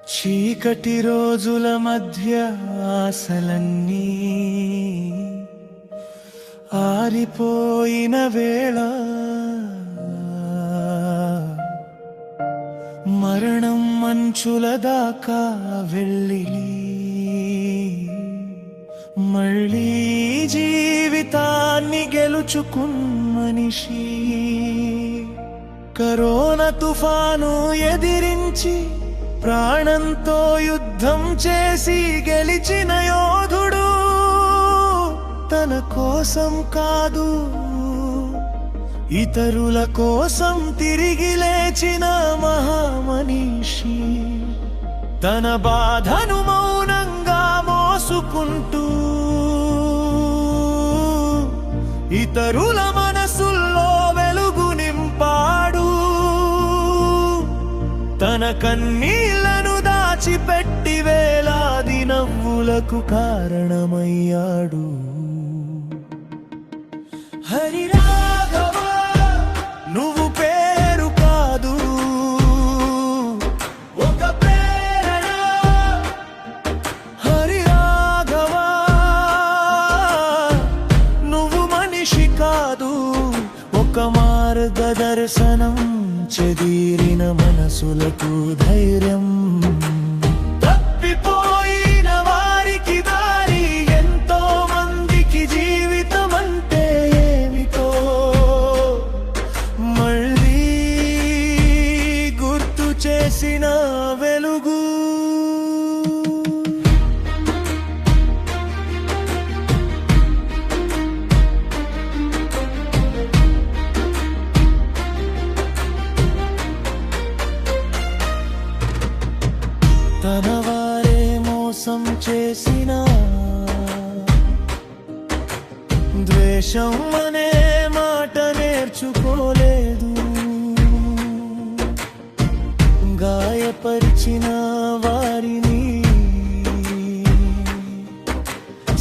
చీకటి రోజుల మధ్య ఆశలన్నీ ఆరిపోయిన వేళ మరణం మంచుల దాకా వెళ్ళి మళ్ళీ జీవితాన్ని గెలుచుకున్న మనిషి కరోనా తుఫాను ఎదిరించి ప్రాణంతో యుద్ధం చేసి గెలిచిన యోధుడు తన కోసం కాదు ఇతరుల కోసం తిరిగి లేచిన మహామనిషి తన బాధను మౌనంగా మోసుకుంటూ ఇతరుల మనసుల్లో వెలుగు నింపాడు తన కన్నీళ్లను దాచిపెట్టి వేలాది నవ్వులకు కారణమయ్యాడు హరి రాఘవ నువ్వు పేరు కాదు ఒక ప్రేరణ హరి రాఘవ నువ్వు మనిషి కాదు ఒక మార్గదర్శనం చెదిరిన మనసులకు ధైర్యం తప్పిపోయిన వారికి దారి ఎంతో మందికి జీవితం అంటే ఏమిటో మళ్ళీ గుర్తు చేసిన వెలుగు తన వారే మోసం చేసిన ద్వేషం అనే మాట నేర్చుకోలేదు గాయపరిచిన వారిని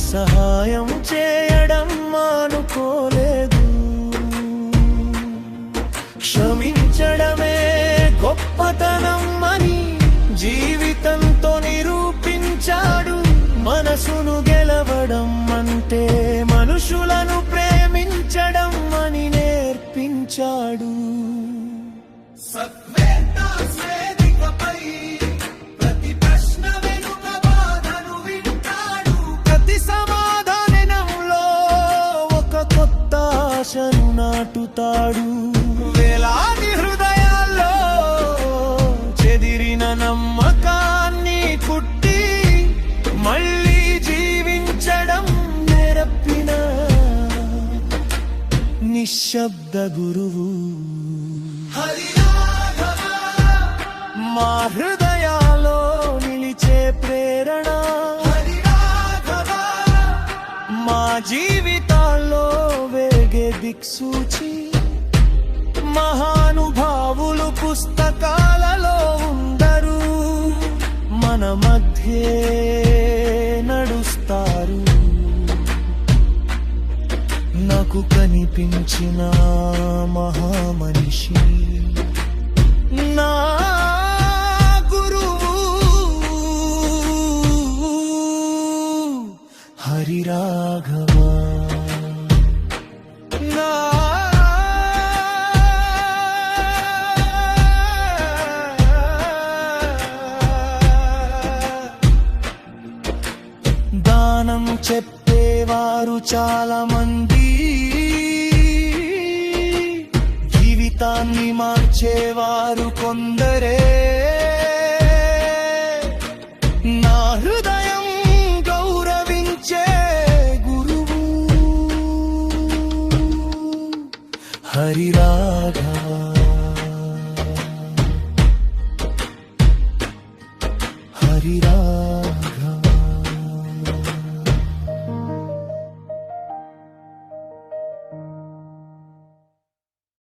సహాయం చేయడం మానుకోలేదు క్షమించడమే గొప్పతనం అని జీవితంతో నిరూపించాడు మనసును గెలవడం అంటే మనుషులను ప్రేమించడం అని నేర్పించాడు ప్రతి ప్రశ్న వెనుక బాధను వింటాడు ప్రతి సమాధానంలో ఒక కొత్త ఆశను నాటుతాడు వేలాది హృదయాల్లో చెదిరిన నమ్మకాన్ని కుట్టి మళ్ళీ జీవించడం నేర్పిన నిశ్శబ్ద గురువు హరి రాఘవ మా హృదయాల్లో నిలిచే ప్రేరణ హరి రాఘవ మా జీవితాల్లో వెలిగే దిక్సూచి మహానుభావులు పుస్తకాలలో ఉందరు మన మధ్యే నడుస్తారు నాకు కనిపించిన మహామనిషి నా గురువు హరి రాఘవ నా దానం చెప్పేవారు చాలా మంది జీవితాన్ని మార్చేవారు కొందరే నా హృదయం గౌరవించే గురువు హరి రాఘవ హరి రాఘవ